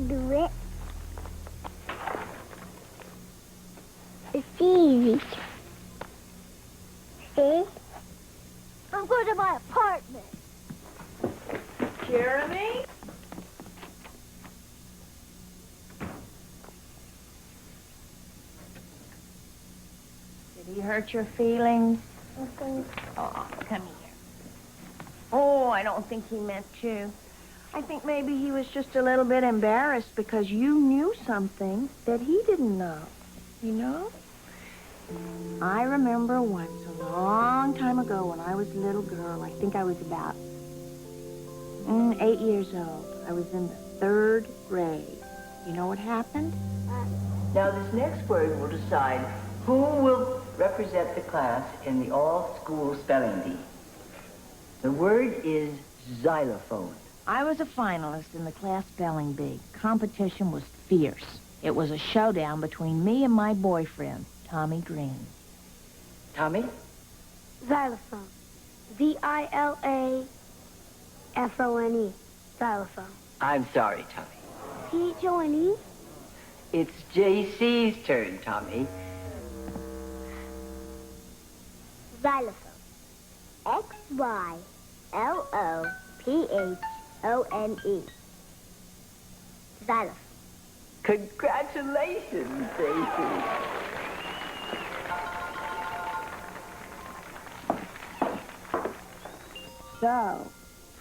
do it. It's easy. See? I'm going to my apartment. Jeremy? Did he hurt your feelings? Oh, come here. Oh, I don't think he meant to. I think maybe he was just a little bit embarrassed because you knew something that he didn't know, you know? I remember once, a long time ago, when I was a little girl, I think I was about 8 years old. I was in the 3rd grade. You know what happened? Now, this next word will decide who will represent the class in the all-school spelling bee. The word is xylophone. I was a finalist in the class spelling bee. Competition was fierce. It was a showdown between me and my boyfriend, Tommy Green. Tommy? Xylophone. Z-I-L-A-F-O-N-E. Xylophone. I'm sorry, Tommy. P-H-O-N-E? It's JC's turn, Tommy. Xylophone. X-Y-L-O-P-H-O-N-E. Xylophone. Congratulations, JC. So,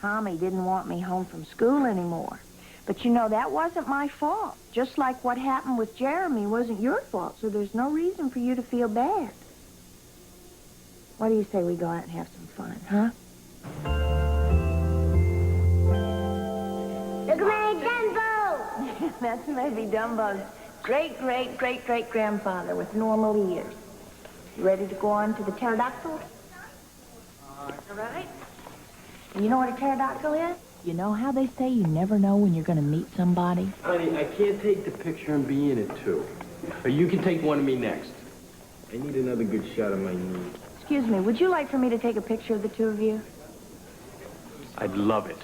Tommy didn't want me home from school anymore. But you know, that wasn't my fault. Just like what happened with Jeremy wasn't your fault, so there's no reason for you to feel bad. What do you say we go out and have some fun, huh? Look at my Dumbo! That's maybe Dumbo's great-great-great-great-grandfather with normal ears. You ready to go on to the pterodactyl? All right. You know what a pterodactyl is? You know how they say you never know when you're going to meet somebody? Honey, I can't take the picture and be in it, too. Or you can take one of me next. I need another good shot of my knee. Excuse me, would you like for me to take a picture of the two of you? I'd love it.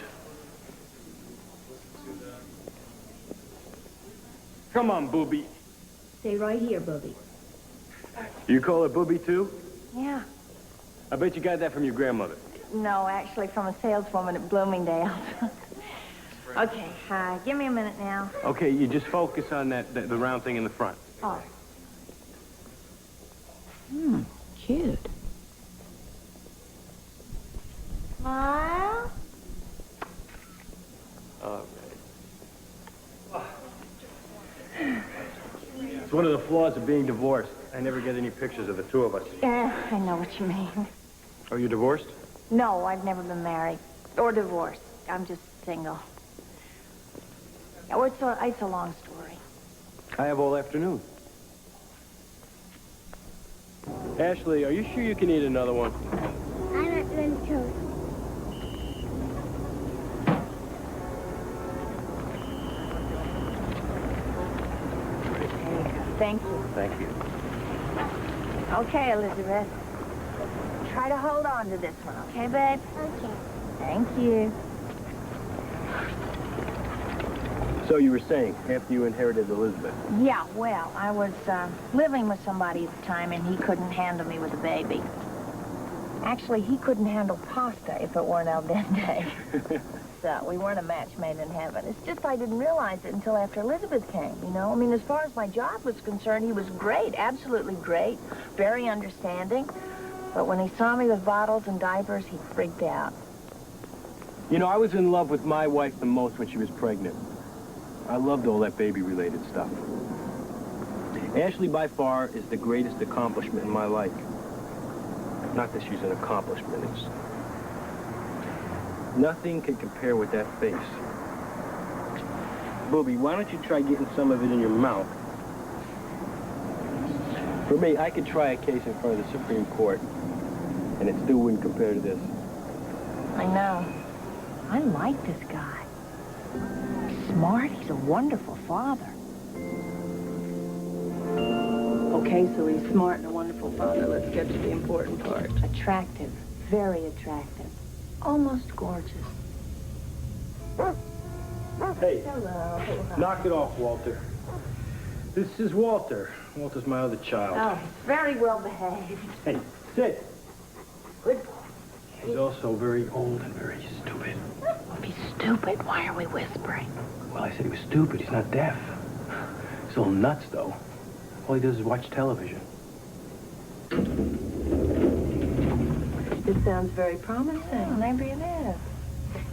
Come on, booby. Stay right here, Booby. You call her booby, too? Yeah. I bet you got that from your grandmother. No, actually from a saleswoman at Bloomingdale's. Okay, give me a minute now. Okay, you just focus on the round thing in the front. Oh. Cute. Smile. All right. It's one of the flaws of being divorced. I never get any pictures of the two of us. Yeah, I know what you mean. Are you divorced? No, I've never been married or divorced. I'm just single. Yeah, well, it's a long story. I have all afternoon. Ashley, are you sure you can eat another one? I'm not going to. Thank you. Thank you. Okay, Elizabeth. Try to hold on to this one, okay, babe? Okay. Thank you. So you were saying, after you inherited Elizabeth? Yeah, well, I was living with somebody at the time, and he couldn't handle me with a baby. Actually, he couldn't handle pasta if it weren't al dente. So we weren't a match made in heaven. It's just I didn't realize it until after Elizabeth came, you know? I mean, as far as my job was concerned, he was great, absolutely great, very understanding. But when he saw me with bottles and diapers, he freaked out. You know, I was in love with my wife the most when she was pregnant. I loved all that baby-related stuff. Ashley, by far, is the greatest accomplishment in my life. Not that she's an accomplishment, it's... Nothing can compare with that face. Booby, why don't you try getting some of it in your mouth? For me, I could try a case in front of the Supreme Court, and it still wouldn't compare to this. I know. I like this guy. He's smart. He's a wonderful father. Okay, so he's smart and a wonderful father. Let's get to the important part. Attractive. Very attractive. Almost gorgeous. Hey, Hello. knock it off, Walter. This is Walter. Walter's my other child. Oh, very well behaved. Hey, sit. Good boy. He's also very old and very stupid. If he's stupid, why are we whispering? Well, I said he was stupid. He's not deaf. He's a little nuts, though. All he does is watch television. This sounds very promising. Oh, maybe it is.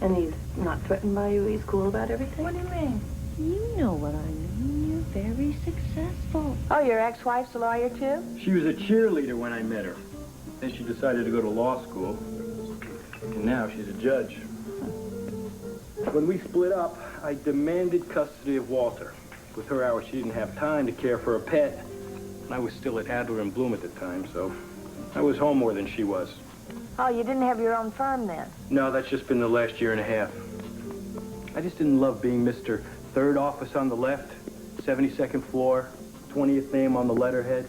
And he's not threatened by you? He's cool about everything? What do you mean? You know what I mean. You're very successful. Oh, your ex-wife's a lawyer, too? She was a cheerleader when I met her. Then she decided to go to law school. And now she's a judge. When we split up, I demanded custody of Walter. With her hours, she didn't have time to care for a pet. And I was still at Adler and Bloom at the time, so I was home more than she was. Oh, you didn't have your own firm then? No, that's just been the last year and a half. I just didn't love being Mr. Third office on the left, 72nd floor, 20th name on the letterhead.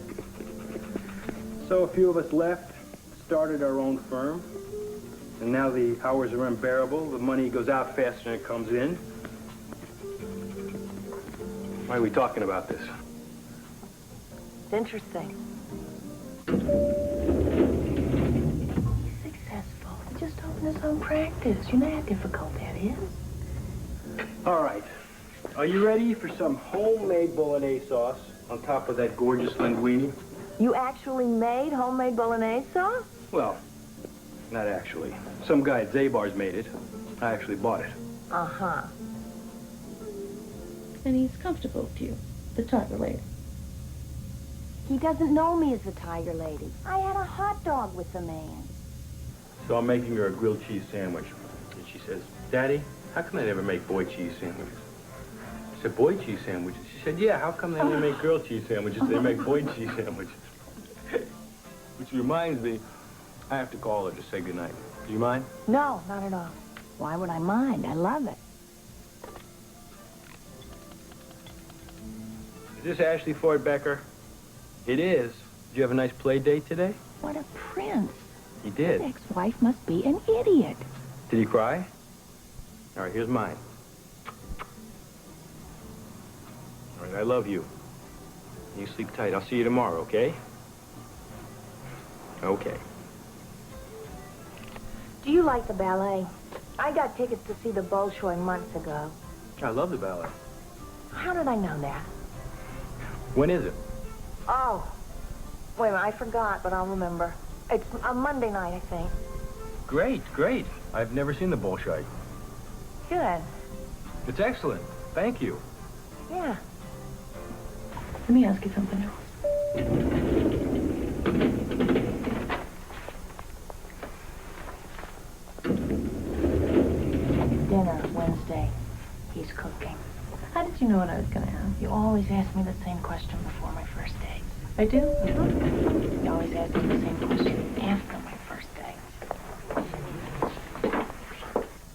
So a few of us left, started our own firm, and now the hours are unbearable. The money goes out faster than it comes in. Why are we talking about this? It's interesting. Successful. He just opened his own practice. You know how difficult that is. All right. Are you ready for some homemade bolognese sauce on top of that gorgeous linguine? You actually made homemade bolognese sauce? Well, not actually. Some guy at Zabar's made it. I actually bought it. Uh-huh. And he's comfortable with you, the tiger lady. He doesn't know me as the tiger lady. I had a hot dog with the man. So I'm making her a grilled cheese sandwich. And she says, Daddy, how come they never make boy cheese sandwiches? I said, boy cheese sandwiches? She said, yeah, how come they only make girl cheese sandwiches? They make boy cheese sandwiches. Which reminds me, I have to call her to say goodnight. Do you mind? No, not at all. Why would I mind? I love it. Is this Ashley Ford Becker? It is. Did you have a nice play date today? What a prince. He did. His ex-wife must be an idiot. Did he cry? All right, here's mine. All right, I love you. You sleep tight. I'll see you tomorrow, okay? Okay. Do you like the ballet? I got tickets to see the Bolshoi months ago. I love the ballet. How did I know that? When is it? Oh, wait a minute, I forgot, but I'll remember. It's a Monday night, I think. Great, great. I've never seen the Bolshoi. Good. It's excellent. Thank you. Yeah. Let me ask you something else. Dinner, Wednesday. He's cooking. How did you know what I was going to ask? You always ask me the same question before my first date. I do? You always ask me the same question after my first date.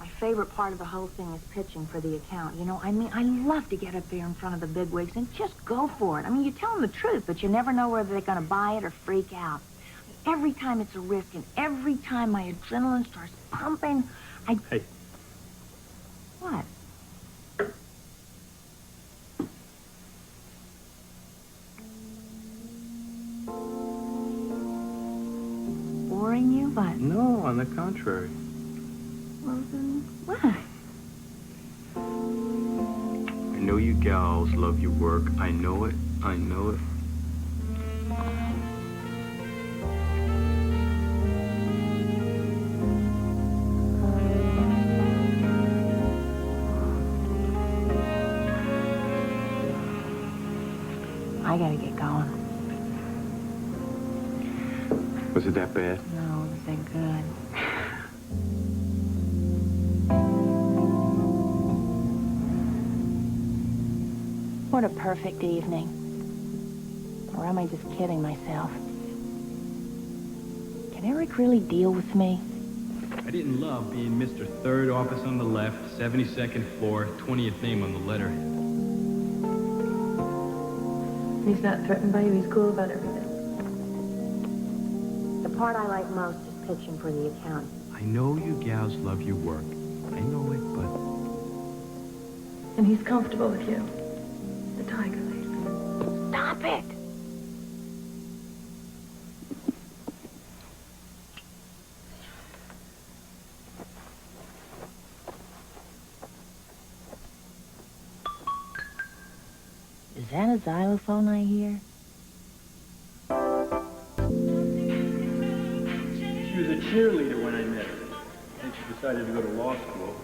My favorite part of the whole thing is pitching for the account. You know, I mean, I love to get up there in front of the bigwigs and just go for it. I mean, you tell them the truth, but you never know whether they're going to buy it or freak out. Every time it's a risk, and every time my adrenaline starts pumping, Hey. What? Boring you? But No, on the contrary. well, then what? I know you gals love your work. I know it. I know it. I gotta get going. Was it that bad? No, was that good? What a perfect evening. Or am I just kidding myself? Can Eric really deal with me? I didn't love being Mr. Third office on the left, 72nd floor, 20th name on the letterhead. He's not threatened by you. He's cool about everything. The part I like most is pitching for the account. I know you gals love your work. I know it, but And he's comfortable with you. The tiger lady. Stop it! Is that a xylophone I hear? She was a cheerleader when I met her. Then she decided to go to law school.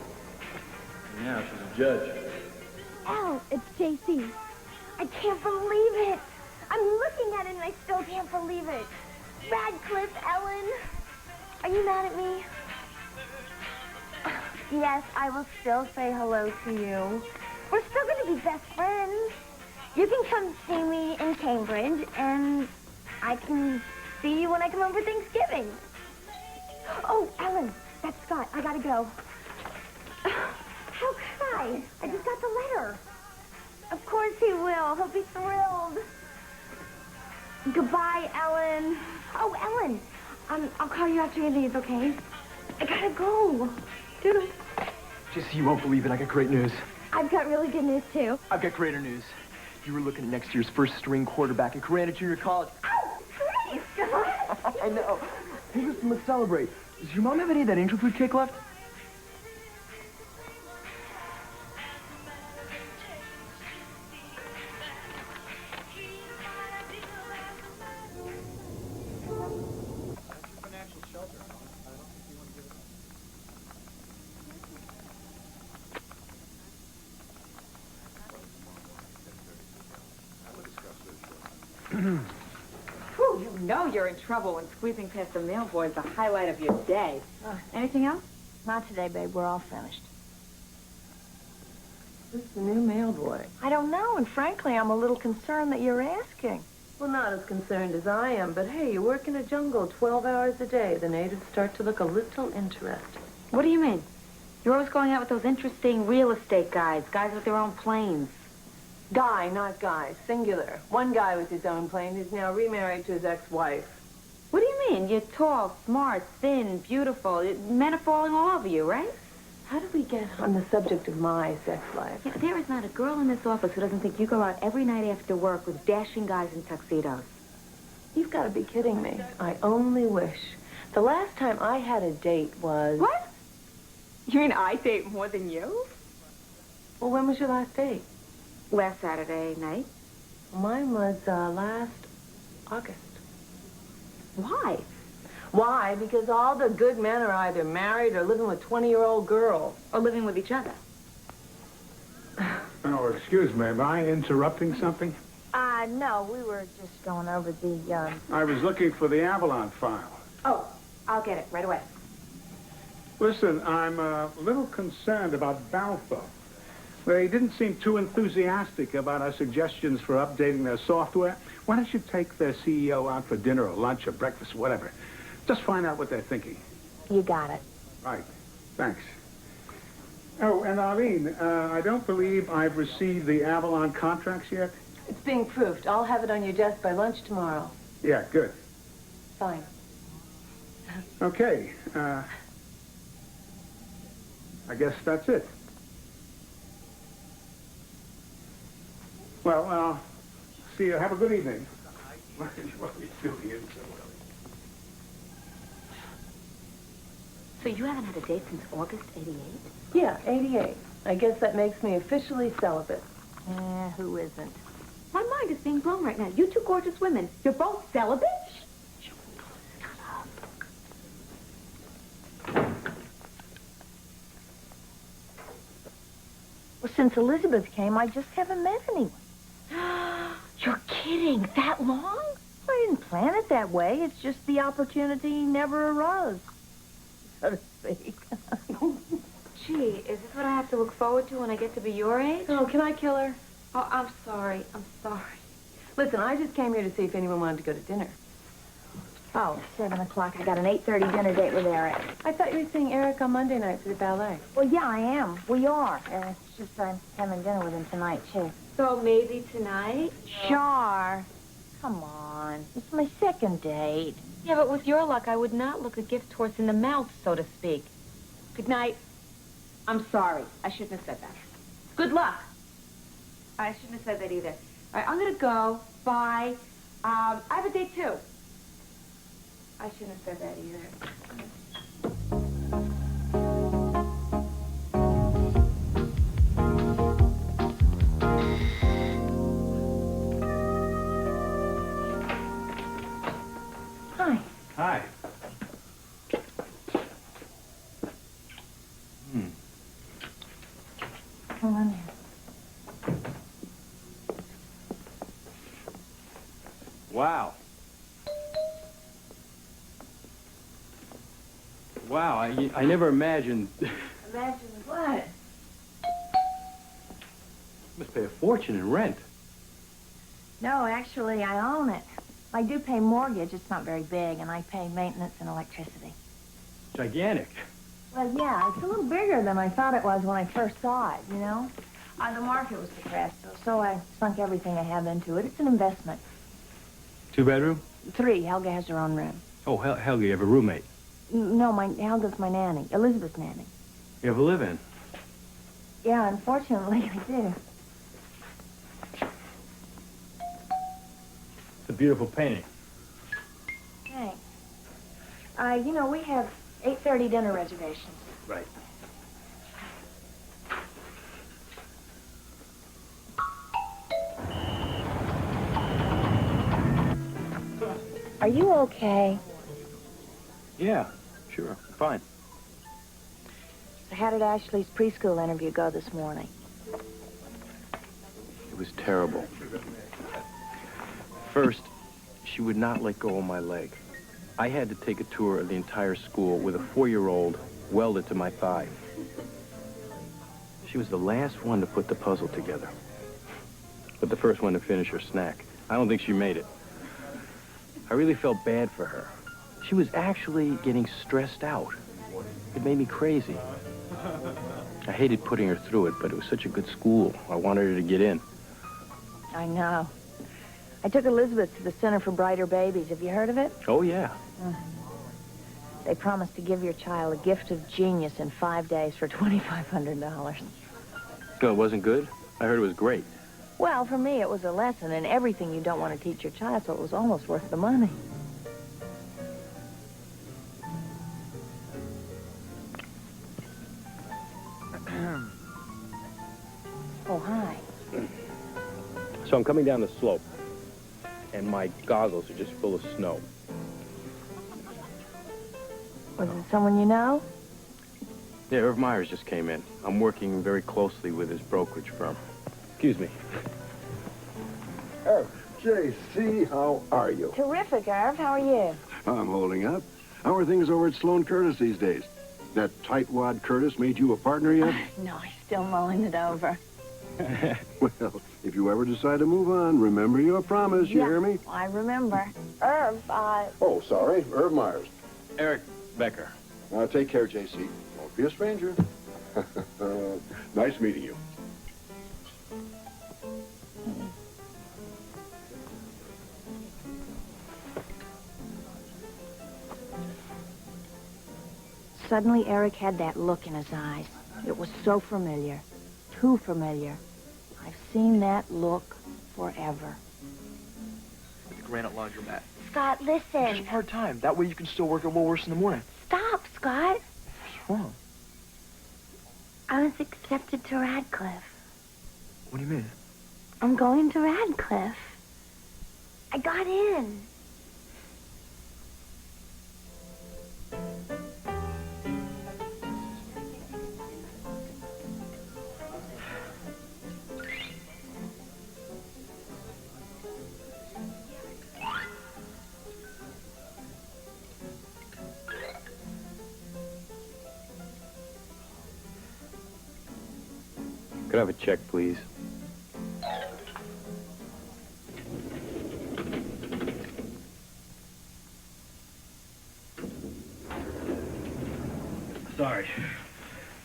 And now she's a judge. Al, it's JC. I can't believe it. I'm looking at it and I still can't believe it. Radcliffe, Ellen. Are you mad at me? Yes, I will still say hello to you. We're still going to be best friends. You can come see me in Cambridge, and I can see you when I come home for Thanksgiving. Oh, Ellen, that's Scott. I gotta go. How could I? I just got the letter. Of course he will. He'll be thrilled. Goodbye, Ellen. Oh, Ellen, I'll call you after you leave, okay? I gotta go. Doodle. Just you won't believe it. I got great news. I've got really good news, too. I've got greater news. You were looking at next year's first-string quarterback in Corona Junior College. Oh, great, Scott. I know. Hey, listen, let's celebrate. Does your mom have any of that angel food cake left? Whew, you know you're in trouble when squeezing past the mailboy is the highlight of your day. Anything else? Not today, babe. We're all finished. Who's the new mailboy? I don't know, and frankly, I'm a little concerned that you're asking. Well, not as concerned as I am, but hey, you work in a jungle 12 hours a day. The natives start to look a little interesting. What do you mean? You're always going out with those interesting real estate guys with their own planes. Guy, not guy. Singular. One guy with his own plane who's now remarried to his ex-wife. What do you mean? You're tall, smart, thin, beautiful. Men are falling all over you, right? How did we get on the subject of my sex life? Yeah, there is not a girl in this office who doesn't think you go out every night after work with dashing guys in tuxedos. You've got to be kidding me. I only wish. The last time I had a date was... What? You mean I date more than you? Well, when was your last date? Last Saturday night. Mine was last August. Why? Why? Because all the good men are either married or living with 20-year-old girls. Or living with each other. Oh, excuse me. Am I interrupting something? No, we were just going over the, I was looking for the Avalon file. Oh, I'll get it right away. Listen, I'm a little concerned about Balfour. They didn't seem too enthusiastic about our suggestions for updating their software. Why don't you take their CEO out for dinner or lunch or breakfast, whatever? Just find out what they're thinking. You got it. Right. Thanks. Oh, and Arlene, I don't believe I've received the Avalon contracts yet. It's being proofed. I'll have it on your desk by lunch tomorrow. Yeah, good. Fine. Okay. I guess that's it. Well, see you. Have a good evening. What are you doing in so early? So you haven't had a date since August '88? Yeah, 88. I guess that makes me officially celibate. Who isn't? My mind is being blown right now. You two gorgeous women. You're both celibate? Well, since Elizabeth came, I just haven't met anyone. You're kidding. That long? I didn't plan it that way. It's just the opportunity never arose, so to speak. Gee, is this what I have to look forward to when I get to be your age? Oh, can I kill her? Oh, I'm sorry. I'm sorry. Listen, I just came here to see if anyone wanted to go to dinner. Oh, 7 o'clock. I got an 8:30 dinner date with Eric. I thought you were seeing Eric on Monday night for the ballet. Well, yeah, I am. We are. It's just I'm having dinner with him tonight, too. So maybe tonight? Sure. Come on. It's my second date. Yeah, but with your luck, I would not look a gift horse in the mouth, so to speak. Good night. I'm sorry. I shouldn't have said that. Good luck. I shouldn't have said that either. All right, I'm gonna go. Bye. I have a date too. I shouldn't have said that either. Hi. Hi. Hold on here. Wow. Wow, I never imagined... Imagine what? Must pay a fortune in rent. No, actually, I own it. I do pay mortgage. It's not very big, and I pay maintenance and electricity. Gigantic. Well, yeah, it's a little bigger than I thought it was when I first saw it, you know? The market was depressed, so I sunk everything I have into it. It's an investment. 2-bedroom? 3. Helga has her own room. Oh, Helga, you have a roommate. No, Helga's my nanny. Elizabeth's nanny. You have a live-in. Yeah, unfortunately, I do. It's a beautiful painting. Thanks. You know, we have 8:30 dinner reservations. Right. Are you okay? Yeah, sure. Fine. How did Ashley's preschool interview go this morning? It was terrible. First, she would not let go of my leg. I had to take a tour of the entire school with a 4-year-old welded to my thigh. She was the last one to put the puzzle together, but the first one to finish her snack. I don't think she made it. I really felt bad for her. She was actually getting stressed out. It made me crazy. I hated putting her through it, but it was such a good school. I wanted her to get in. I know. I took Elizabeth to the Center for Brighter Babies. Have you heard of it? Oh, yeah. They promised to give your child a gift of genius in 5 days for $2,500. No, it wasn't good? I heard it was great. Well, for me, it was a lesson in everything you don't want to teach your child, so it was almost worth the money. Oh, hi. So I'm coming down the slope, and my goggles are just full of snow. Was it someone you know? Yeah, Irv Meyers just came in. I'm working very closely with his brokerage firm. Excuse me. Irv, J.C., how are you? Terrific, Irv. How are you? I'm holding up. How are things over at Sloan Curtis these days? That tightwad Curtis made you a partner yet? No, he's still mulling it over. Well, if you ever decide to move on, remember your promise, you hear me? I remember. Irv, Oh, sorry, Irv Meyers. Eric Becker. Take care, J.C. Won't be a stranger. Nice meeting you. Suddenly, Eric had that look in his eyes. It was so familiar. Too familiar. I've seen that look forever. At the Granite Laundromat. Scott, listen. Just part-time. That way you can still work at Woolworths in the morning. Stop, Scott. What's wrong? I was accepted to Radcliffe. What do you mean? I'm going to Radcliffe. I got in. Could I have a check, please? Sorry.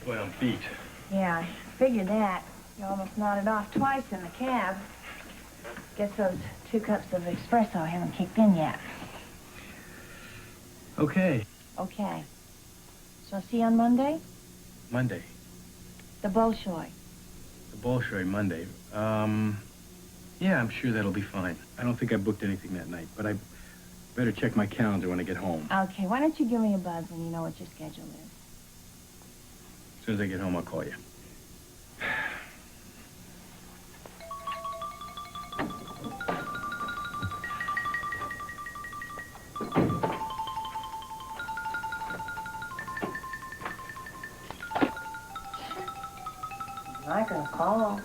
Boy, I'm beat. Yeah, I figured that. You almost nodded off twice in the cab. Guess those 2 cups of espresso haven't kicked in yet. Okay. Okay. So see you on Monday? Monday. The Bolshoi. The Bolshoi Monday. Yeah, I'm sure that'll be fine. I don't think I booked anything that night, but I better check my calendar when I get home. Okay, why don't you give me a buzz when you know what your schedule is? As soon as I get home, I'll call you. I'm not gonna call.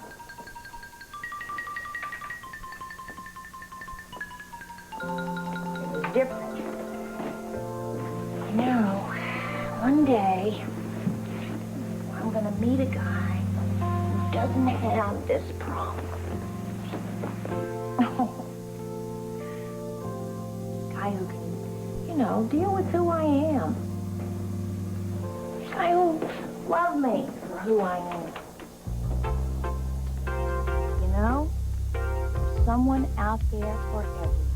It was different. You know, one day, I'm gonna meet a guy who doesn't have this problem. Guy who can, you know, deal with who I am. Guy who loves me for who I am. You know, someone out there for everyone.